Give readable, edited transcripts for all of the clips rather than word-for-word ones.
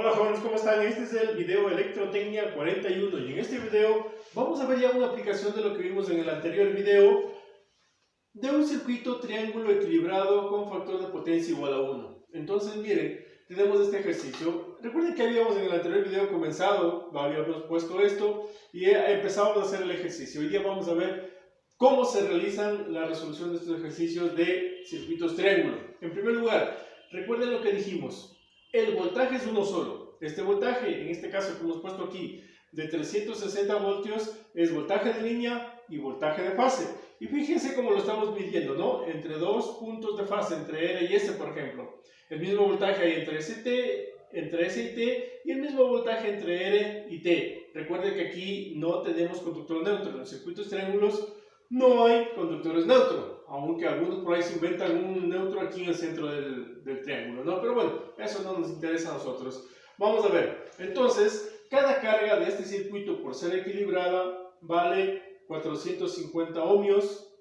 Hola jóvenes, ¿cómo están? Este es el video Electrotecnia 41 y en este video vamos a ver ya una aplicación de lo que vimos en el anterior video de un circuito triángulo equilibrado con factor de potencia igual a 1. Entonces miren, tenemos este ejercicio. Recuerden que habíamos en el anterior video comenzado, habíamos puesto esto y empezábamos a hacer el ejercicio. Hoy día vamos a ver cómo se realizan la resolución de estos ejercicios de circuitos triángulo. En primer lugar, recuerden lo que dijimos. El voltaje es uno solo. Este voltaje, en este caso que hemos puesto aquí, de 360 voltios, es voltaje de línea y voltaje de fase. Y fíjense cómo lo estamos midiendo, ¿no? Entre dos puntos de fase, entre R y S, por ejemplo. El mismo voltaje hay entre S y T, y el mismo voltaje entre R y T. Recuerden que aquí no tenemos conductor neutro. En los circuitos triángulos no hay conductores neutros, aunque algunos por ahí se inventan un neutro aquí en el centro del triángulo, ¿no? Pero bueno, eso no nos interesa a nosotros. Vamos a ver. Entonces, cada carga de este circuito, por ser equilibrada, vale 450 ohmios,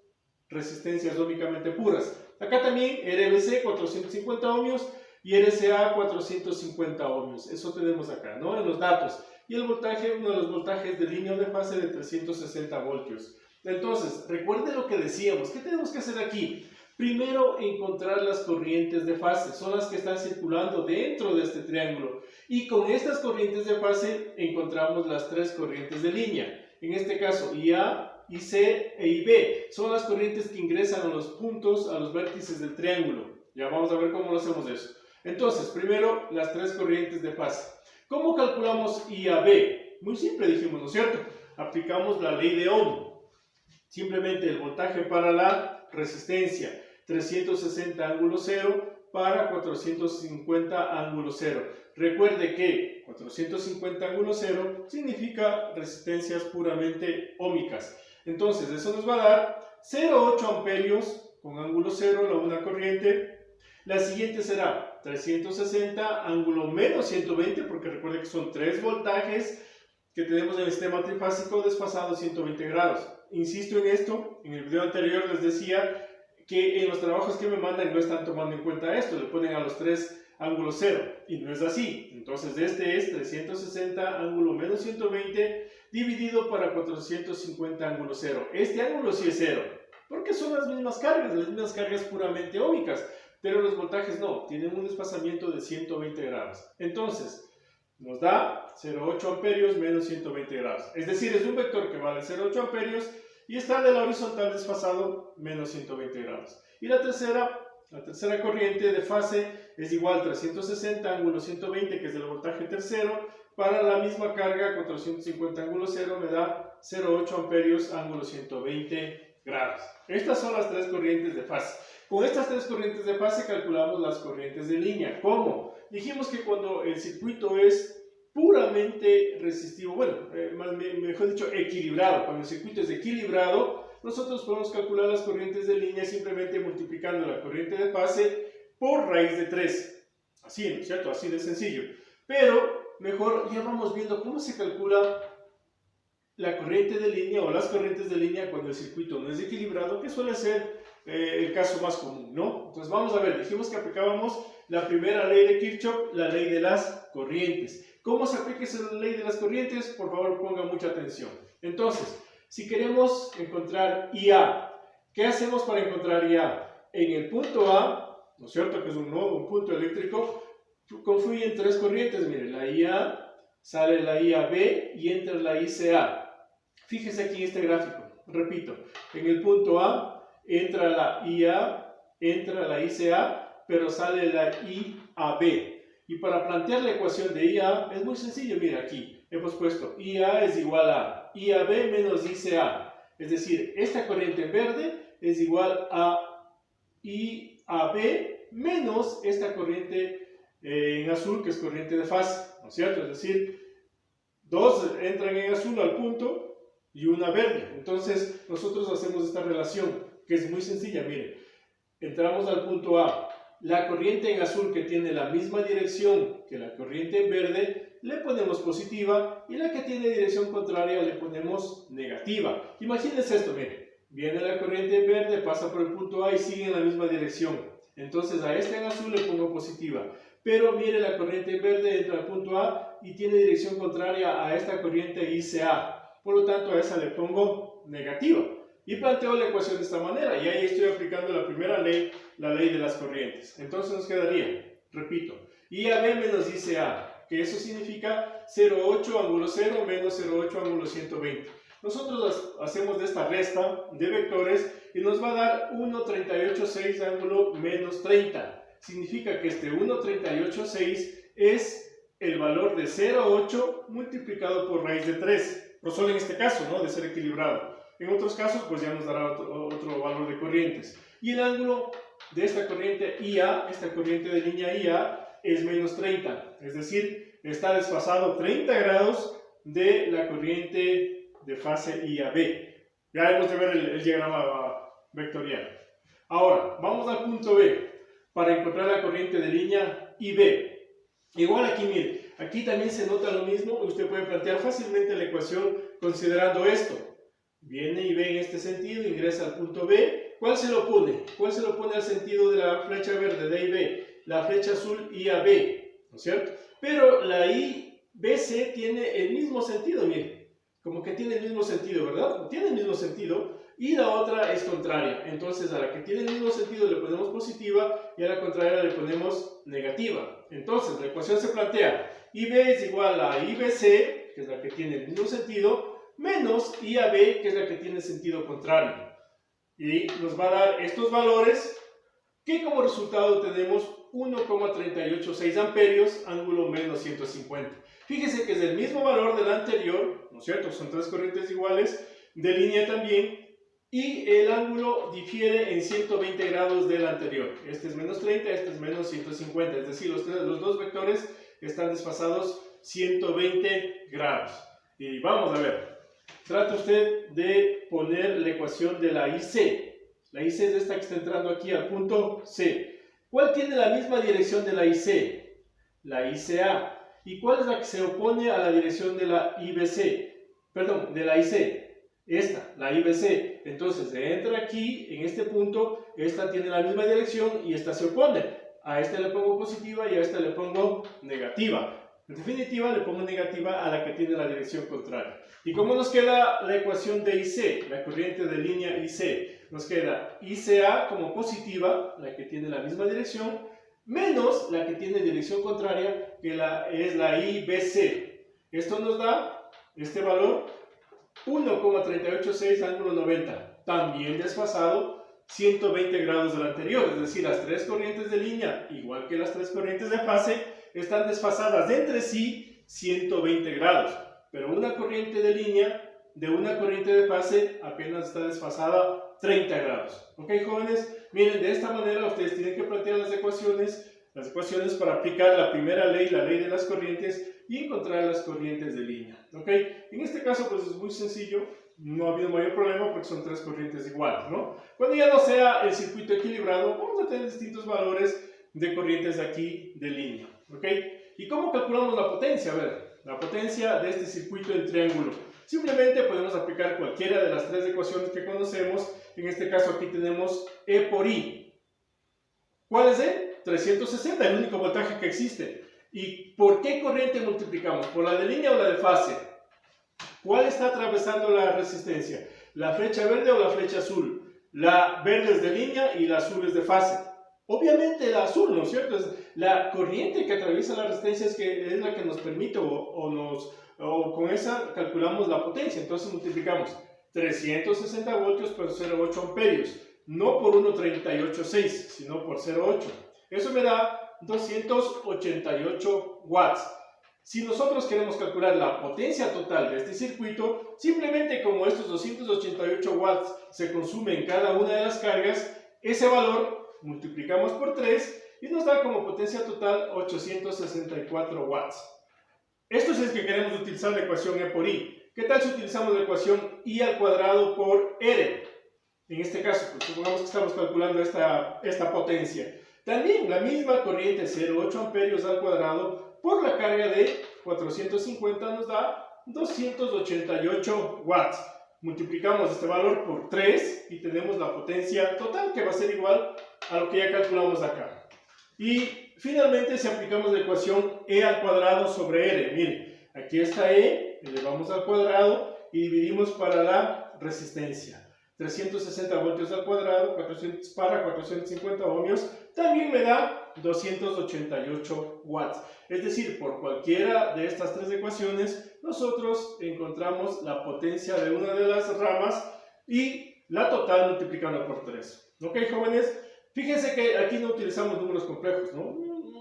resistencias ómicamente puras. Acá también RBC 450 ohmios y RCA 450 ohmios. Eso tenemos acá, ¿no? En los datos. Y el voltaje, uno de los voltajes de línea o de fase de 360 voltios. Entonces, recuerden lo que decíamos. ¿Qué tenemos que hacer aquí? Primero, encontrar las corrientes de fase. Son las que están circulando dentro de este triángulo. Y con estas corrientes de fase encontramos las tres corrientes de línea. En este caso, IA, IC e IB. Son las corrientes que ingresan a los puntos, a los vértices del triángulo. Ya vamos a ver cómo lo hacemos eso. Entonces, primero, las tres corrientes de fase. ¿Cómo calculamos IAB? Muy simple, dijimos, ¿no es cierto? Aplicamos la ley de Ohm. Simplemente el voltaje para la resistencia, 360 ángulo 0 para 450 ángulo 0. Recuerde que 450 ángulo 0 significa resistencias puramente óhmicas. Entonces, eso nos va a dar 0,8 amperios con ángulo 0, la una corriente. La siguiente será 360 ángulo menos 120, porque recuerde que son 3 voltajes que tenemos en el sistema trifásico desfasado 120 grados. Insisto en esto, en el video anterior les decía que en los trabajos que me mandan no están tomando en cuenta esto, le ponen a los 3 ángulos 0, y no es así. Entonces este es 360 ángulo menos 120 dividido para 450 ángulo 0. Este ángulo sí es 0, porque son las mismas cargas puramente óhmicas, pero los voltajes no, tienen un desfasamiento de 120 grados. Entonces, nos da 0,8 amperios menos 120 grados. Es decir, es un vector que vale 0,8 amperios y está de la horizontal desfasado menos 120 grados. Y la tercera corriente de fase es igual a 360 ángulo 120, que es el voltaje tercero, para la misma carga 450 ángulo 0 me da 0,8 amperios ángulo 120 grados. Estas son las tres corrientes de fase. Con estas tres corrientes de fase calculamos las corrientes de línea. ¿Cómo? Dijimos que cuando el circuito es puramente resistivo, bueno, mejor dicho, equilibrado, cuando el circuito es equilibrado, nosotros podemos calcular las corrientes de línea simplemente multiplicando la corriente de fase por raíz de 3. Así, ¿no es cierto? Así de sencillo. Pero, mejor, ya vamos viendo cómo se calcula la corriente de línea o las corrientes de línea cuando el circuito no es equilibrado, que suele ser el caso más común, ¿no? Entonces vamos a ver, dijimos que aplicábamos la primera ley de Kirchhoff, la ley de las corrientes. ¿Cómo se aplica esa ley de las corrientes? Por favor, pongan mucha atención. Entonces, si queremos encontrar IA, ¿qué hacemos para encontrar IA? En el punto A, ¿no es cierto? Que es un nodo, un punto eléctrico, confluyen tres corrientes. Miren, la IA, sale la IAB y entra la ICA. Fíjese aquí en este gráfico, repito, en el punto A entra la IA, entra la ICA, pero sale la IAB. Y para plantear la ecuación de IA es muy sencillo, mira aquí, hemos puesto IA es igual a IAB menos ICA. Es decir, esta corriente en verde es igual a IAB menos esta corriente en azul, que es corriente de fase, ¿no es cierto? Es decir, dos entran en azul al punto y una verde. Entonces nosotros hacemos esta relación, que es muy sencilla, miren. Entramos al punto A. La corriente en azul, que tiene la misma dirección que la corriente en verde, le ponemos positiva, y la que tiene dirección contraria le ponemos negativa. Imagínense esto, miren. Viene la corriente en verde, pasa por el punto A y sigue en la misma dirección. Entonces a este en azul le pongo positiva. pero mire, la corriente verde entra al punto A y tiene dirección contraria a esta corriente ICA. Por lo tanto, a esa le pongo negativa. Y planteo la ecuación de esta manera, y ahí estoy aplicando la primera ley, la ley de las corrientes. Entonces nos quedaría, repito, IAB menos ICA, que eso significa 0,8 ángulo 0 menos 0,8 ángulo 120. Nosotros hacemos de esta resta de vectores y nos va a dar 1,386 ángulo menos 30. Significa que este 1,386 es el valor de 0,8 multiplicado por raíz de 3. Pero solo en este caso, ¿no?, de ser equilibrado. En otros casos, pues ya nos dará otro valor de corrientes. Y el ángulo de esta corriente IA, esta corriente de línea IA, es menos 30. Es decir, está desfasado 30 grados de la corriente de fase IAB. Ya hemos de ver el diagrama vectorial. Ahora, vamos al punto B para encontrar la corriente de línea IB. Igual aquí, mire, aquí también se nota lo mismo. Usted puede plantear fácilmente la ecuación considerando esto. Viene y ve en este sentido, ingresa al punto B. ¿Cuál se lo pone? ¿Cuál se lo pone al sentido de la flecha verde, de IB? La flecha azul, IAB, ¿no es cierto? Pero la IBC tiene el mismo sentido, mire. Como que tiene el mismo sentido, ¿verdad? Tiene el mismo sentido. Y la otra es contraria. Entonces, a la que tiene el mismo sentido le ponemos positiva y a la contraria le ponemos negativa. Entonces, la ecuación se plantea. IB es igual a IBC, que es la que tiene el mismo sentido, menos IAB, que es la que tiene sentido contrario. Y nos va a dar estos valores, que como resultado tenemos 1,386 amperios, ángulo menos 150. Fíjese que es el mismo valor del anterior, ¿no es cierto? Son tres corrientes iguales, de línea también, y el ángulo difiere en 120 grados del anterior. Este es menos 30, este es menos 150, es decir, los dos vectores están desfasados 120 grados. Y vamos a ver. Trata usted de poner la ecuación de la IC. La IC es esta que está entrando aquí al punto C. ¿Cuál tiene la misma dirección de la IC? La ICA. ¿Y cuál es la que se opone a la dirección de la IBC? Perdón, de la IC. Esta, la IBC. Entonces, se entra aquí, en este punto, esta tiene la misma dirección y esta se opone. A esta le pongo positiva y a esta le pongo negativa. En definitiva, le pongo negativa a la que tiene la dirección contraria. ¿Y cómo nos queda la ecuación de IC? La corriente de línea IC. Nos queda ICA como positiva, la que tiene la misma dirección, menos la que tiene dirección contraria, que es la IBC. Esto nos da este valor, 1,386 ángulo 90. También desfasado 120 grados del anterior. Es decir, las tres corrientes de línea, igual que las tres corrientes de fase, están desfasadas de entre sí 120 grados, pero una corriente de línea de una corriente de fase apenas está desfasada 30 grados. ¿Ok, jóvenes? Miren, de esta manera ustedes tienen que plantear las ecuaciones para aplicar la primera ley, la ley de las corrientes, y encontrar las corrientes de línea. ¿Ok? En este caso, pues es muy sencillo, no ha habido mayor problema porque son tres corrientes iguales, ¿no? Cuando ya no sea el circuito equilibrado, vamos a tener distintos valores de corrientes aquí de línea. ¿Ok? ¿Y cómo calculamos la potencia? A ver, la potencia de este circuito en triángulo. Simplemente podemos aplicar cualquiera de las tres ecuaciones que conocemos. En este caso aquí tenemos E por I. ¿Cuál es E? 360, el único voltaje que existe. ¿Y por qué corriente multiplicamos? ¿Por la de línea o la de fase? ¿Cuál está atravesando la resistencia? ¿La flecha verde o la flecha azul? La verde es de línea y la azul es de fase. Obviamente la azul, ¿no es cierto? Es la corriente que atraviesa la resistencia es la que nos permite o con esa calculamos la potencia. Entonces multiplicamos 360 voltios por 0,8 amperios. No por 1,386, sino por 0,8. Eso me da 288 watts. Si nosotros queremos calcular la potencia total de este circuito, simplemente como estos 288 watts se consumen en cada una de las cargas, ese valor multiplicamos por 3 y nos da como potencia total 864 watts. Esto es el que queremos utilizar la ecuación E por I. ¿Qué tal si utilizamos la ecuación I al cuadrado por R? En este caso, pues, supongamos que estamos calculando esta potencia. También la misma corriente 0,8 amperios al cuadrado por la carga de 450 nos da 288 watts. Multiplicamos este valor por 3 y tenemos la potencia total que va a ser igual a lo que ya calculamos acá. Y finalmente, si aplicamos la ecuación E al cuadrado sobre R, mire, aquí está E, elevamos al cuadrado y dividimos para la resistencia. 360 voltios al cuadrado, 450 ohmios, también me da 288 watts. Es decir, por cualquiera de estas tres ecuaciones, nosotros encontramos la potencia de una de las ramas y la total multiplicando por 3. ¿Ok, jóvenes? Fíjense que aquí no utilizamos números complejos, ¿no?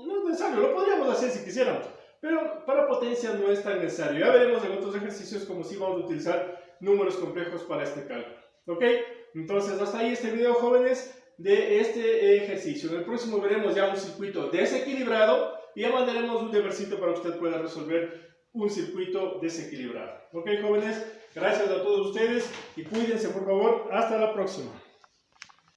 No es necesario, lo podríamos hacer si quisiéramos, pero para potencia no es tan necesario. Ya veremos en otros ejercicios cómo sí vamos a utilizar números complejos para este cálculo. ¿Ok? Entonces, hasta ahí este video, jóvenes, de este ejercicio. En el próximo veremos ya un circuito desequilibrado y ya mandaremos un debercito para que usted pueda resolver un circuito desequilibrado. ¿Ok, jóvenes? Gracias a todos ustedes y cuídense, por favor. Hasta la próxima.